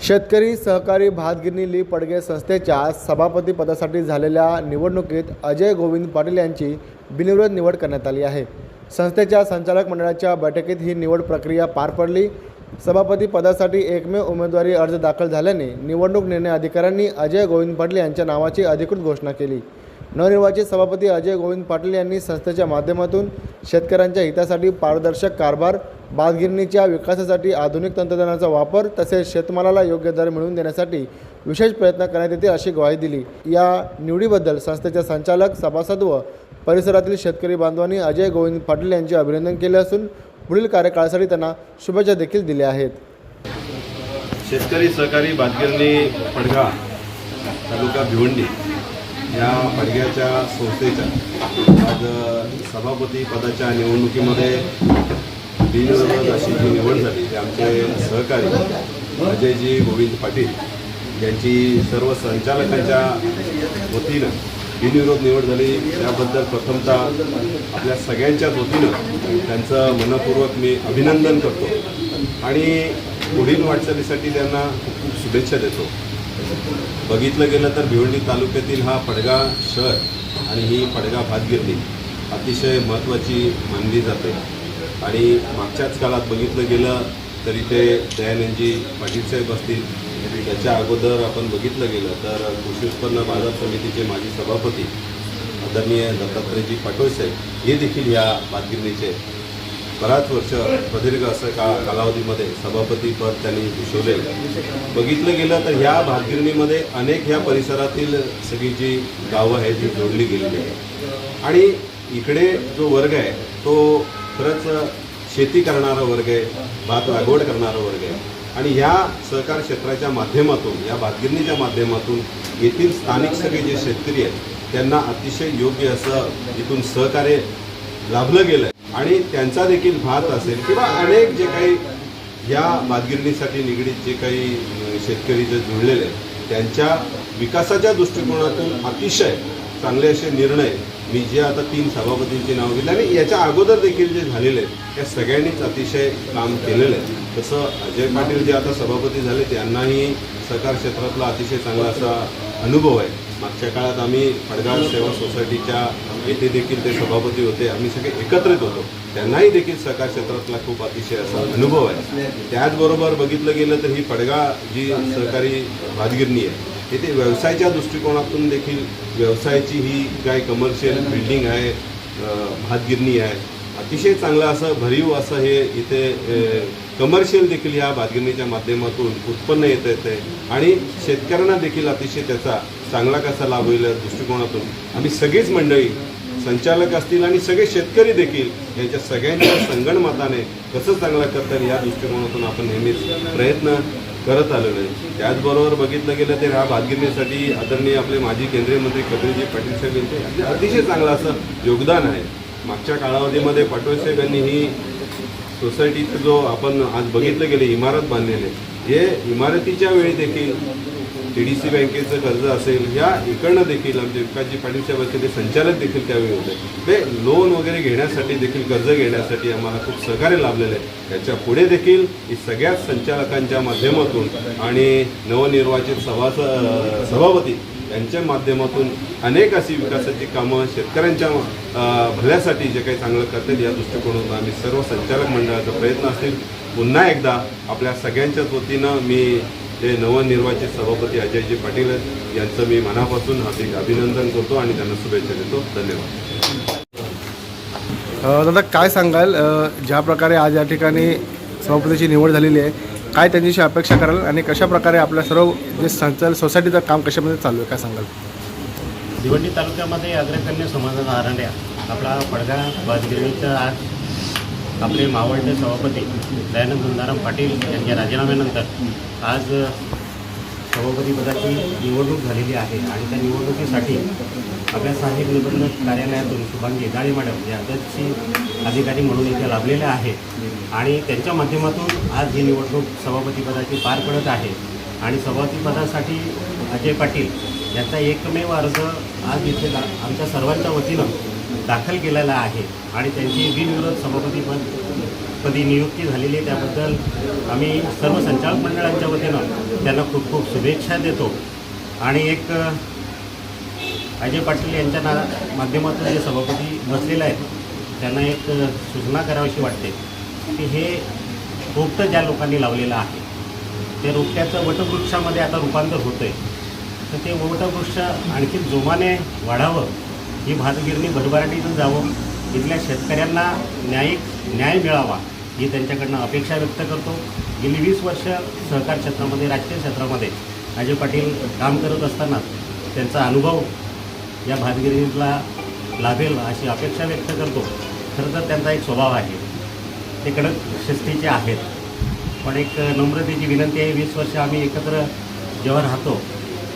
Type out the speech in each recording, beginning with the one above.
शेतकरी सहकारी भातगिरणी ली पडगे संस्थेच्या सभापती पदासाठी झालेल्या निवडणुकीत अजय गोविंद पाटील यांची बिनविरोध निवड करण्यात आली आहे। संस्थेच्या संचालक मंडळाच्या बैठकीत ही निवड प्रक्रिया पार पडली। सभापती पदासाठी एकमेव उमेदवारी अर्ज दाखल झाल्याने निवडणूक निर्णय अधिकाऱ्यांनी अजय गोविंद पाटील यांच्या नावाची अधिकृत घोषणा केली। नवनिर्वाचित सभापती अजय गोविंद पाटील यांनी संस्थेच्या माध्यमातून शेतकऱ्यांच्या हितासाठी पारदर्शक कारभार, भातगिरणीच्या विकासासाठी आधुनिक तंत्रज्ञानाचा वापर तसेच शेतमालाला योग्य दर मिळवून देण्यासाठी विशेष प्रयत्न करण्यात येतील अशी ग्वाही दिली। या निवडीबद्दल संस्थेचे संचालक, सभासद व परिसरातील शेतकरी बांधवांनी अजय गोविंद पाटील यांचे अभिनंदन केले असून पुढील कार्यकाळासाठी त्यांना शुभेच्छा देखील दिल्या आहेत। शेतकरी सहकारी भातगिरणी पडगा तालुका भिवंडी या पडग्याच्या संस्थेच्या आज सभापती पदाच्या निवडणुकीमध्ये बिनविरोध अशी जी निवड झाली ते आमचे सहकारी अजयजी गोविंद पाटील यांची सर्व संचालकांच्या वतीनं बिनविरोध निवड झाली। त्याबद्दल प्रथमतः आपल्या सगळ्यांच्याच वतीनं त्यांचं मनपूर्वक मी अभिनंदन करतो आणि पुढील वाटचालीसाठी त्यांना खूप खूप शुभेच्छा देतो। बघितलं गेलं तर भिवंडी तालुक्यातील हा पडगा शहर आणि ही पडगा भातगिरणी अतिशय महत्त्वाची मानली जाते आणि मागच्याच काळात बघितलं गेलं तर इथे दयानंदजी पाटील साहेब असतील, त्याच्या अगोदर आपण बघितलं गेलं तर कृषी उत्पन्न बाजार समितीचे माजी सभापती आदरणीय दत्तात्रयजी पाटोळे साहेब हे देखील या भातगिरणीचे बराच वर्ष प्रदीर्घ असं कालावधीमध्ये सभापतीपद त्यांनी भूषवले। बघितलं गेलं तर ह्या भातगिरणीमध्ये अनेक ह्या परिसरातील सगळी जी गावं आहेत ती जोडली गेलेली आहे आणि इकडे जो वर्ग आहे तो खरंच शेती करणारा वर्ग आहे, भात लागवड करणारा वर्ग आहे आणि ह्या सहकार क्षेत्राच्या माध्यमातून, या भातगिरणीच्या माध्यमातून येथील स्थानिक सगळे जे शेतकरी आहेत त्यांना अतिशय योग्य असं इथून सहकार्य लाभलं गेलं आणि त्यांचा देखील भात असेल किंवा अनेक जे काही या भातगिरणीसाठी निगडीत जे काही शेतकरी जे जुळलेले त्यांच्या विकासाच्या दृष्टिकोनातून अतिशय चांगले असे निर्णय मी जे आता 3 सभापतींची नाव दिली आणि याच्या अगोदर देखील जे झालेले आहेत त्या सगळ्यांनीच अतिशय काम केलेलं आहे। तसं अजय पाटील जे आता सभापती झाले त्यांनाही सहकार क्षेत्रातला अतिशय चांगला असा अनुभव आहे। मागच्या काळात आम्ही पडगा सेवा सोसायटीच्या येथे देखील ते सभापती होते, आम्ही सगळे एकत्रित होतो, त्यांनाही देखील सहकार क्षेत्रातला खूप अतिशय असा अनुभव आहे। त्याचबरोबर बघितलं गेलं तर ही पडगा जी सहकारी भातगिरणी आहे इथे व्यवसायाच्या दृष्टिकोनातून देखील व्यवसायाची ही काय कमर्शियल बिल्डिंग आहे, भातगिरणी आहे, अतिशय चांगलं असं भरीव असं हे इथे कमर्शियल देखील या भातगिरणीच्या माध्यमातून उत्पन्न येत आहे आणि शेतकऱ्यांना देखील अतिशय त्याचा चांगला कसा लाभ होईल या दृष्टिकोनातून आम्ही सगळीच मंडळी, संचालक असतील आणि सगळे शेतकरी देखील यांच्या सगळ्यांच्या संगणमताने कसं चांगलं करता येईल या दृष्टिकोनातून आपण नेहमीच प्रयत्न करत आलेलो आहे। त्याचबरोबर बघितलं गेलं तर ह्या भातगिरणीसाठी आदरणीय आपले माजी केंद्रीय मंत्री कपिलजी पाटील साहेब यांचे अतिशय चांगलं असं योगदान आहे। मागच्या कालावधीमध्ये पाटोळे साहेब यांनी ही सोसायटीचं जो आपण आज बघितलं गेले इमारत बांधलेले हे इमारतीच्या वेळी देखील TDC बँकेचं कर्ज असेल या इकडनं देखील आमचे विकासजी पाटील साहेब असतील ते संचालक देखील त्यावेळी होते, ते लोन वगैरे घेण्यासाठी देखील कर्ज घेण्यासाठी आम्हाला खूप सहकार्य लाभलेलं आहे। त्याच्या पुढे देखील ही सगळ्याच संचालकांच्या माध्यमातून आणि नवनिर्वाचित सभापती यांच्या माध्यमातून अनेक अशी विकासाची कामं शेतकऱ्यांच्या भल्यासाठी जे काही चांगलं करतील या दृष्टिकोनातून आम्ही सर्व संचालक मंडळाचा प्रयत्न असतील। पुन्हा एकदा आपल्या सगळ्यांच्याच वतीनं मी जे नवनिर्वाचित सभापती अजयजी पाटील यांचं मी मनापासून हार्दिक अभिनंदन करतो आणि त्यांना शुभेच्छा देतो। धन्यवाद। दादा काय सांगाल, ज्या प्रकारे आज या ठिकाणी सभापतीची निवड झालेली आहे, काय त्यांच्याशी अपेक्षा कराल आणि कशा प्रकारे आपल्या सर्व जे संचालक सोसायटीचं काम कशामध्ये चालू आहे काय सांगाल? भिवंडी तालुक्यामध्ये अग्रगण्य समाजाचा आरांड्या आपला पडगा भातगिरणीचा आज आपले मावळते सभापती दयानंद गुंदाराम पाटील यांच्या राजीनाम्यानंतर आज सभापतीपदाची निवडणूक झालेली आहे आणि त्या निवडणुकीसाठी आपल्या सहाय्यक निवडणूक कार्यालयातून शुभांगी गाळे मॅडम या अध्यक्ष अधिकारी म्हणून इथे लाभलेल्या आहेत आणि त्यांच्या माध्यमातून आज ही निवडणूक सभापतीपदाची पार पडत आहे आणि सभापतीपदासाठी अजय पाटील यांचा एकमेव अर्ज आज इथे आमच्या सर्वांच्या वतीनं दाखल केलेला आहे आणि त्यांची बिनविरोध सभापती नियुक्ती झालेली आहे। त्याबद्दल आम्ही सर्व संचालक मंडळांच्या वतीनं त्यांना खूप खूप शुभेच्छा देतो आणि एक अजय पाटील यांच्या माध्यमातून जे सभापती बसलेले आहेत त्यांना एक सूचना करावीशी वाटते की हे रोपटं ज्या लोकांनी लावलेलं आहे ते रोपट्याचं वटवृक्षामध्ये आता रूपांतर होतं आहे, तर ते वटवृक्ष आणखी जोमाने वाढावं, ही भातगिरणी भरभराटीतून जावं, इथल्या शेतकऱ्यांना न्याय मिळावा ही त्यांच्याकडनं अपेक्षा व्यक्त करतो. गेली 20 वर्ष सहकार क्षेत्रामध्ये, राजकीय क्षेत्रामध्ये अजय पाटील काम करत असताना त्यांचा अनुभव या भातगिरणीला लाभेल अशी अपेक्षा व्यक्त करतो. खरं तर त्यांचा एक स्वभाव आहे, ते कडक शिस्तीचे आहेत, पण एक नम्रतेची विनंती आहे. 20 वर्ष आम्ही एकत्र जेव्हा राहतो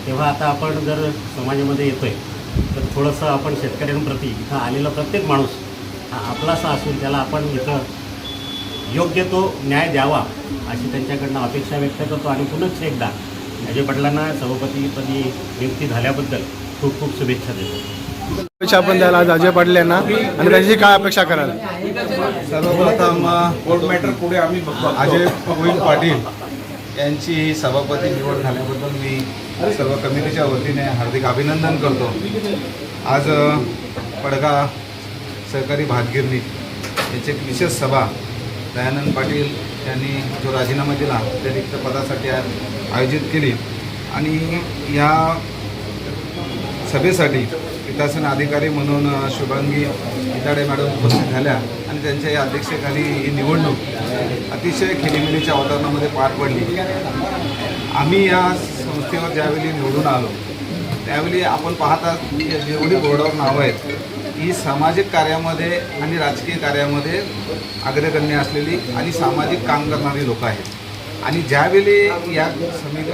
तेव्हा आता आपण जर समाजामध्ये येतो आहे तर थोडंसं आपण शेतकऱ्यांप्रती इथं आलेला प्रत्येक माणूस हा आपलासा असून त्याला आपण इथं योग्य तो न्याय द्यावा अशी त्यांच्याकडनं अपेक्षा व्यक्त करतो आणि पुनश्च एकदा अजय पाटलांना सभापतीपदी नियुक्ती झाल्याबद्दल खूप खूप शुभेच्छा देतो. शुभेच्छा आपण द्याल आज अजय पाटील यांना आणि त्याची काय अपेक्षा कराल? सर्वप्रथम अजय गोविंद पाटील यांची सभापती निवड झाल्याबद्दल मी सर्व कमिटीच्या वतीने हार्दिक अभिनंदन करतो. आज पडगा सहकारी भातगिरणी याची एक विशेष सभा दयानंद पाटील यांनी जो राजीनामा दिला त्या रिक्त पदासाठी आयोजित केली आणि या सभेसाठी पीठासन अधिकारी म्हणून शुभांगी इताडे मॅडम उपस्थित झाल्या आणि त्यांच्या या अध्यक्षतेखाली ही निवडणूक अतिशय खेळीमेळीच्या वातावरणामध्ये पार पडली. आम्ही या संस्थेवर ज्यावेळी निवडून आलो त्यावेळी आपण पाहता जेवढी बोर्डावर नावं आहेत ही सामाजिक कार्यामध्ये आणि राजकीय कार्यामध्ये अग्रगण्य असलेली आणि सामाजिक काम करणारी लोकं आहेत. आणि ज्यावेळी या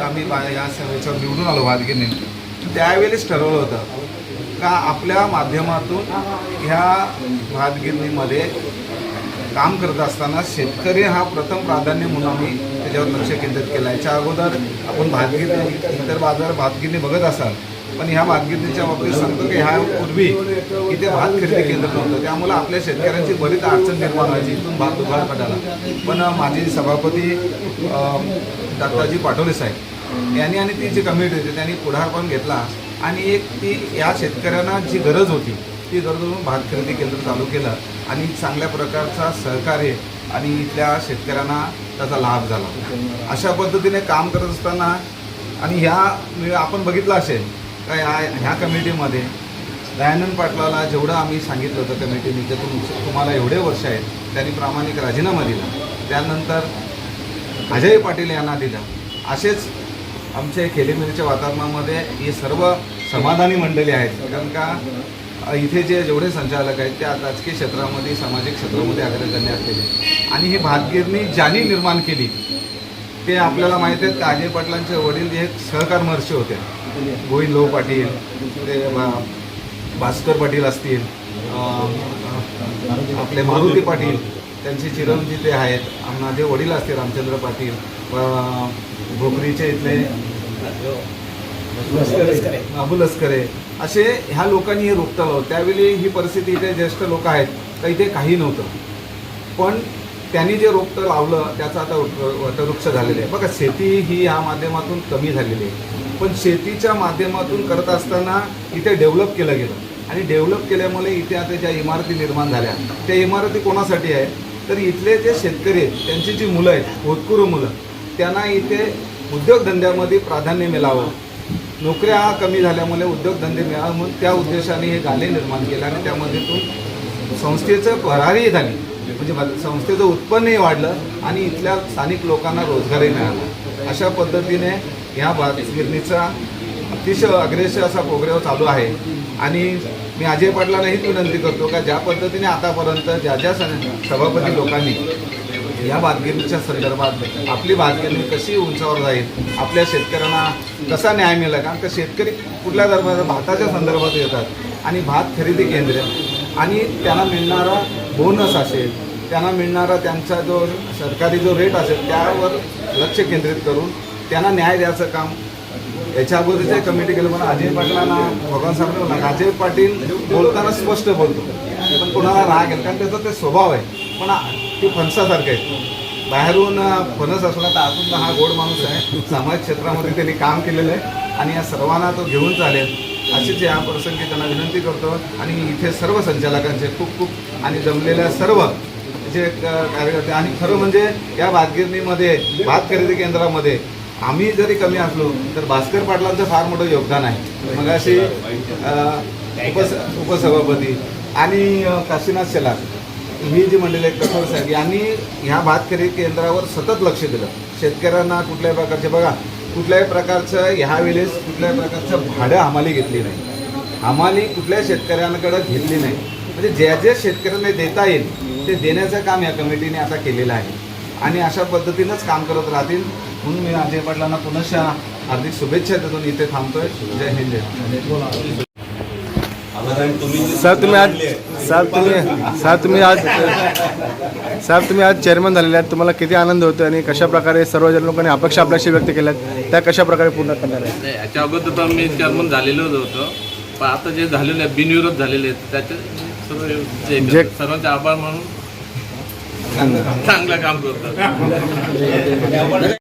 आम्ही या सभेच्यावर निवडून आलो भातगिरणी त्यावेळीच ठरवलं होतं का आपल्या माध्यमातून ह्या भातगिरणीमध्ये काम करत असताना शेतकरी हा प्रथम प्राधान्य म्हणून आम्ही त्याच्यावर लक्ष केंद्रित केलं. याच्या अगोदर आपण भातगिरणी इतर बाजार भातगिरणी बघत असाल, पण ह्या भातगिरणीच्या बाबतीत सांगतो की ह्या पूर्वी इथे भात खरेदी केंद्र नव्हतं, त्यामुळे आपल्या शेतकऱ्यांची बरीच अडचण निर्माण व्हायची इथून भात दुकान काढायला. पण माझे सभापती दत्ताजी पाटोले साहेब यांनी आणि ती जी कमिटी होती त्यांनी पुढाकार घेतला आणि एक ती या शेतकऱ्यांना जी गरज होती ती गरज म्हणून भात खरेदी केंद्र चालू केलं आणि चांगल्या प्रकारचा सहकार्य आणि इथल्या शेतकऱ्यांना त्याचा लाभ झाला. अशा पद्धतीने काम करत असताना आणि ह्या आपण बघितलं असेल का ह्या कमिटीमध्ये दयानंद पाटलाला जेवढं आम्ही सांगितलं होतं कमिटीने की तुम्हाला एवढे वर्ष आहेत त्यांनी प्रामाणिक राजीनामा दिला. त्यानंतर अजय पाटील यांना दिला. असेच आमच्या खेळीमेळीच्या वातावरणामध्ये हे सर्व समाधानी मंडळी आहेत, कारण का इथे जेवढे संचालक आहेत त्या राजकीय क्षेत्रामध्ये सामाजिक क्षेत्रामध्ये अग्रगण्य असलेले आणि ही भातगिरणी ज्यांनी निर्माण केली ते आपल्याला माहीत आहेत का अजय पाटलांचे वडील जे सहकार महर्षी होते, गोविंद पाटील, ते भास्कर पाटील असतील, आपले मारुती पाटील त्यांचे चिरंजीव ते आहेत, माझे वडील असतील रामचंद्र पाटील, भोकरीचे इथले अबू लष्करे, असे ह्या लोकांनी हे रोपटं लावलं. त्यावेळी ही परिस्थिती इथे ज्येष्ठ लोक आहेत तर इथे काही नव्हतं, पण त्यांनी जे रोपटं लावलं त्याचा आता वटवृक्ष झालेलं आहे. बघा शेती ही ह्या माध्यमातून कमी झालेली आहे, पण शेतीच्या माध्यमातून करत असताना इथे डेव्हलप केलं गेलं आणि डेव्हलप केल्यामुळे इथे आता ज्या इमारती निर्माण झाल्या त्या इमारती कोणासाठी आहे तर इथले जे शेतकरी आहेत त्यांची जी मुलं आहेत होतकरू मुलं त्यांना इथे उद्योगधंद्यामध्ये प्राधान्य मिळावं, नोकऱ्या कमी झाल्यामुळे उद्योगधंदे मिळावं म्हणून त्या उद्देशाने हे गाले निर्माण केलं आणि त्यामध्येतून संस्थेचं भरारी झाली, म्हणजे संस्थेचं उत्पन्नही वाढलं आणि इथल्या स्थानिक लोकांना रोजगारही मिळाला. अशा पद्धतीने ह्या भातगिरणीचा अतिशय अग्रेसर असा प्रोग्राम चालू आहे आणि मी अजय पाटलांना हीच विनंती करतो का ज्या पद्धतीने आतापर्यंत ज्या सभापती लोकांनी या भातगिरणीच्या संदर्भात आपली भातगिरणी कशी उंचावर जाईल, आपल्या शेतकऱ्यांना कसा न्याय मिळेल, कारण का शेतकरी कुठल्या दरम्यान भाताच्या संदर्भात येतात आणि भात खरेदी केंद्र आणि त्यांना मिळणारा बोनस असेल, त्यांना मिळणारा त्यांचा जो सरकारी जो रेट असेल त्यावर लक्ष केंद्रित करून त्यांना न्याय द्यायचं काम याच्या अगोदरच्या कमिटी केलं. पण अजय पाटलांना भगवान साहेब बोलला अजय पाटील बोलताना स्पष्ट बोलतो पण कोणाला राग येईल कारण त्याचा ते स्वभाव आहे, पण ते फणसासारखं आहे. बाहेरून फणस असला तर आतून हा गोड माणूस आहे. समाज क्षेत्रामध्ये त्यांनी काम केलेलं आहे आणि या सर्वांना तो घेऊन चालेल अशीच या प्रसंगी त्यांना विनंती करतो. आणि इथे सर्व संचालकांचे खूप खूप आणि जमलेल्या सर्व जे कार्यकर्ते आणि खरं म्हणजे या भातगिरणीमध्ये भात खरेदी केंद्रामध्ये आम्ही जरी कमी असलो तर भास्कर पाटलांचं फार मोठं योगदान आहे. मग अशी उपसभापती आणि काशीनाथ शेलार ही जी मंडळी आहेत कठोर साहेब यांनी ह्या भात खरेदी केंद्रावर सतत लक्ष दिलं. शेतकऱ्यांना कुठल्याही प्रकारचे बघा कुठल्याही प्रकारचं ह्या वेळेस कुठल्याही प्रकारचं भाडं हमाली घेतली नाही. हमाली कुठल्याही शेतकऱ्यांकडे घेतली नाही. म्हणजे ज्या ज्या शेतकऱ्यांना देता येईल ते देण्याचं काम या कमिटीने आता केलेलं आहे आणि अशा पद्धतीनंच काम करत राहतील. म्हणून मी अजय पाटलांना पुनश्च हार्दिक शुभेच्छा देऊन इथे थांबतोय. जय हिंद. साहेब तुम्ही आज चेअरमन झालेले आहेत. तुम्हाला किती आनंद होतो आणि कशा प्रकारे सर्व जण लोकांनी अपेक्षा आपल्याशी व्यक्त केल्यात त्या कशा प्रकारे पूर्ण करणार आहे? नाही, याच्या अगोदर तर मी चेअरमन झालेलोच होतो, पण आता जे झालेले आहेत बिनविरोध झालेले आहेत त्याचे सर्वांचे आभार म्हणून चांगलं काम करतात.